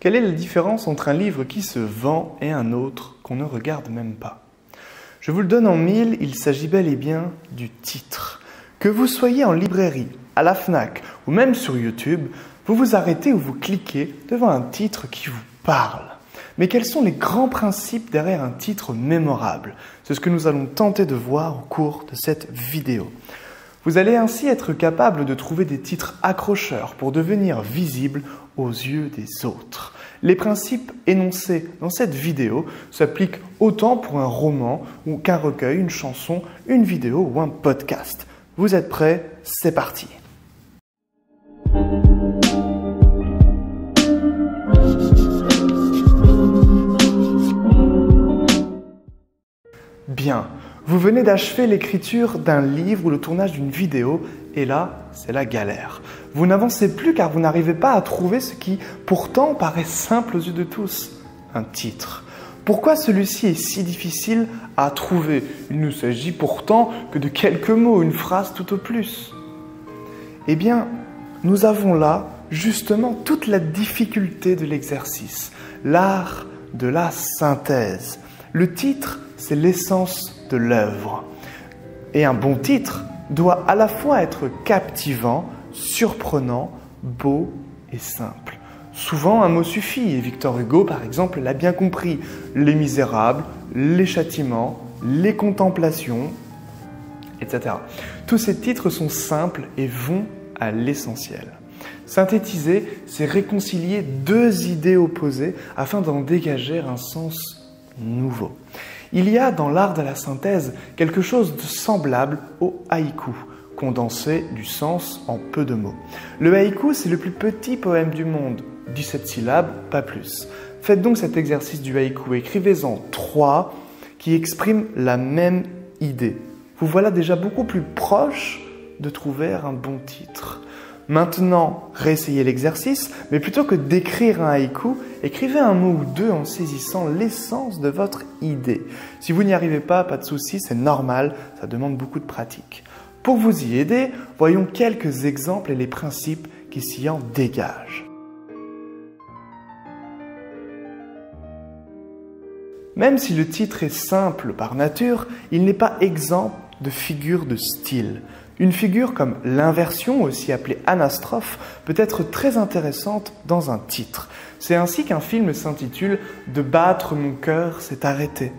Quelle est la différence entre un livre qui se vend et un autre qu'on ne regarde même pas? Je vous le donne en mille, il s'agit bel et bien du titre. Que vous soyez en librairie, à la Fnac ou même sur YouTube, vous vous arrêtez ou vous cliquez devant un titre qui vous parle. Mais quels sont les grands principes derrière un titre mémorable? C'est ce que nous allons tenter de voir au cours de cette vidéo. Vous allez ainsi être capable de trouver des titres accrocheurs pour devenir visible aux yeux des autres. Les principes énoncés dans cette vidéo s'appliquent autant pour un roman ou qu'un recueil, une chanson, une vidéo ou un podcast. Vous êtes prêts? C'est parti! Bien, vous venez d'achever l'écriture d'un livre ou le tournage d'une vidéo et là, c'est la galère. Vous n'avancez plus car vous n'arrivez pas à trouver ce qui, pourtant, paraît simple aux yeux de tous, un titre. Pourquoi celui-ci est si difficile à trouver? Il ne s'agit pourtant que de quelques mots, une phrase tout au plus. Eh bien, nous avons là, justement, toute la difficulté de l'exercice, l'art de la synthèse. Le titre, c'est l'essence de l'œuvre. Et un bon titre doit à la fois être captivant, surprenant, beau et simple. Souvent, un mot suffit, et Victor Hugo, par exemple, l'a bien compris. Les Misérables, les Châtiments, les Contemplations, etc. Tous ces titres sont simples et vont à l'essentiel. Synthétiser, c'est réconcilier deux idées opposées afin d'en dégager un sens nouveau. Il y a dans l'art de la synthèse quelque chose de semblable au haïku, condensé du sens en peu de mots. Le haïku, c'est le plus petit poème du monde, 17 syllabes, pas plus. Faites donc cet exercice du haïku, écrivez-en 3 qui expriment la même idée. Vous voilà déjà beaucoup plus proche de trouver un bon titre. Maintenant, réessayez l'exercice, mais plutôt que d'écrire un haïku, écrivez un mot ou deux en saisissant l'essence de votre idée. Si vous n'y arrivez pas de souci, c'est normal, ça demande beaucoup de pratique. Pour vous y aider, voyons quelques exemples et les principes qui s'y en dégagent. Même si le titre est simple par nature, il n'est pas exempt de figures de style. Une figure comme l'inversion, aussi appelée anastrophe, peut être très intéressante dans un titre. C'est ainsi qu'un film s'intitule « De battre mon cœur s'est arrêté ».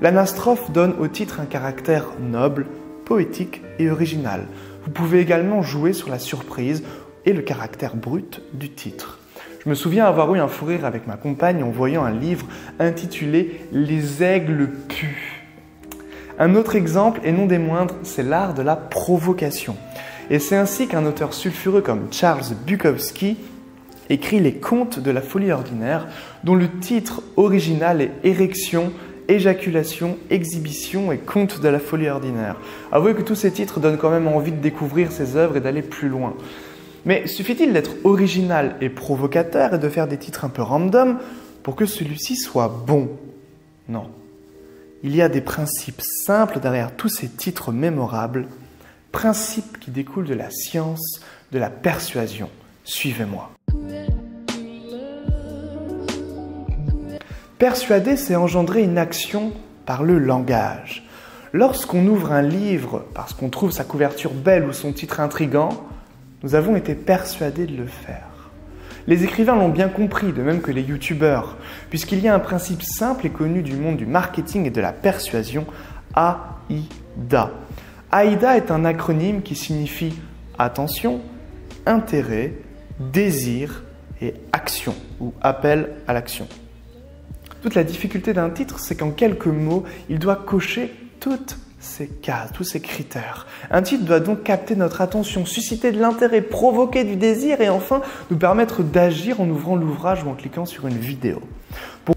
L'anastrophe donne au titre un caractère noble, poétique et original. Vous pouvez également jouer sur la surprise et le caractère brut du titre. Je me souviens avoir eu un fou rire avec ma compagne en voyant un livre intitulé « Les aigles puent ». Un autre exemple, et non des moindres, c'est l'art de la provocation. Et c'est ainsi qu'un auteur sulfureux comme Charles Bukowski écrit Les Contes de la folie ordinaire, dont le titre original est Érection, éjaculation, exhibition et Contes de la folie ordinaire. Avouez que tous ces titres donnent quand même envie de découvrir ses œuvres et d'aller plus loin. Mais suffit-il d'être original et provocateur et de faire des titres un peu random pour que celui-ci soit bon? Non. Il y a des principes simples derrière tous ces titres mémorables, principes qui découlent de la science, de la persuasion. Suivez-moi. Persuader, c'est engendrer une action par le langage. Lorsqu'on ouvre un livre parce qu'on trouve sa couverture belle ou son titre intrigant, nous avons été persuadés de le faire. Les écrivains l'ont bien compris, de même que les youtubeurs, puisqu'il y a un principe simple et connu du monde du marketing et de la persuasion, AIDA. AIDA est un acronyme qui signifie attention, intérêt, désir et action, ou appel à l'action. Toute la difficulté d'un titre, c'est qu'en quelques mots, il doit cocher toutes ces cases, tous ces critères. Un titre doit donc capter notre attention, susciter de l'intérêt, provoquer du désir et enfin nous permettre d'agir en ouvrant l'ouvrage ou en cliquant sur une vidéo.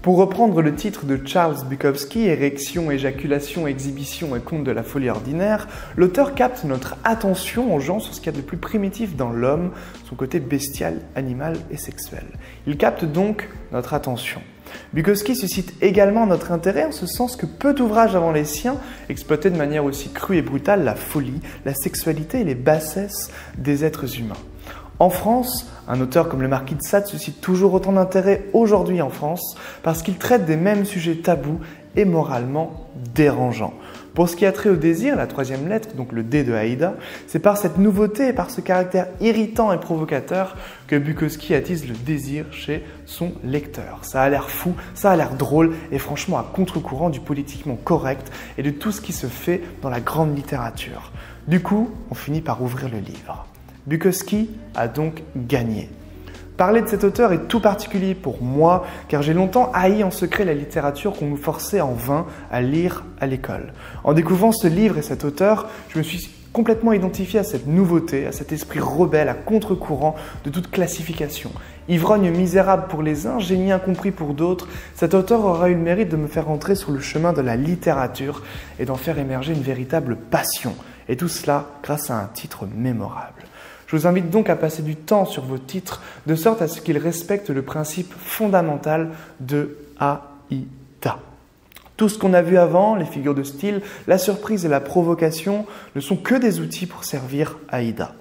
Pour reprendre le titre de Charles Bukowski, Érection, éjaculation, exhibition et Contes de la folie ordinaire, l'auteur capte notre attention en jouant sur ce qu'il y a de plus primitif dans l'homme, son côté bestial, animal et sexuel. Il capte donc notre attention. Bukowski suscite également notre intérêt en ce sens que peu d'ouvrages avant les siens exploitaient de manière aussi crue et brutale la folie, la sexualité et les bassesses des êtres humains. En France, Un auteur comme le Marquis de Sade suscite toujours autant d'intérêt aujourd'hui en France parce qu'il traite des mêmes sujets tabous et moralement dérangeants. Pour ce qui a trait au désir, la troisième lettre, donc le D de Aïda, c'est par cette nouveauté et par ce caractère irritant et provocateur que Bukowski attise le désir chez son lecteur. Ça a l'air fou, ça a l'air drôle et franchement à contre-courant du politiquement correct et de tout ce qui se fait dans la grande littérature. Du coup, on finit par ouvrir le livre. Bukowski a donc gagné. Parler de cet auteur est tout particulier pour moi car j'ai longtemps haï en secret la littérature qu'on nous forçait en vain à lire à l'école. En découvrant ce livre et cet auteur, je me suis complètement identifié à cette nouveauté, à cet esprit rebelle, à contre-courant de toute classification. Ivrogne misérable pour les uns, génie incompris pour d'autres, cet auteur aura eu le mérite de me faire entrer sur le chemin de la littérature et d'en faire émerger une véritable passion. Et tout cela grâce à un titre mémorable. Je vous invite donc à passer du temps sur vos titres de sorte à ce qu'ils respectent le principe fondamental de Aïda. Tout ce qu'on a vu avant, les figures de style, la surprise et la provocation, ne sont que des outils pour servir Aïda.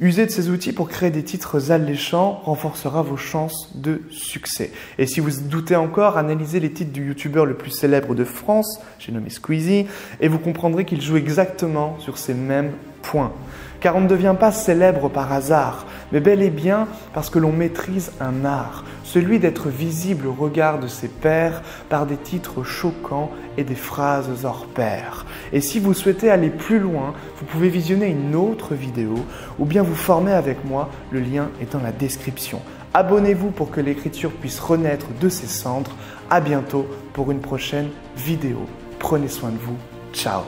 User de ces outils pour créer des titres alléchants renforcera vos chances de succès. Et si vous doutez encore, analysez les titres du youtubeur le plus célèbre de France, j'ai nommé Squeezie, et vous comprendrez qu'il joue exactement sur ces mêmes points. Car on ne devient pas célèbre par hasard, mais bel et bien parce que l'on maîtrise un art, celui d'être visible au regard de ses pairs par des titres choquants et des phrases hors pair. Et si vous souhaitez aller plus loin, vous pouvez visionner une autre vidéo ou bien vous former avec moi, le lien est dans la description. Abonnez-vous pour que l'écriture puisse renaître de ses cendres. À bientôt pour une prochaine vidéo. Prenez soin de vous. Ciao.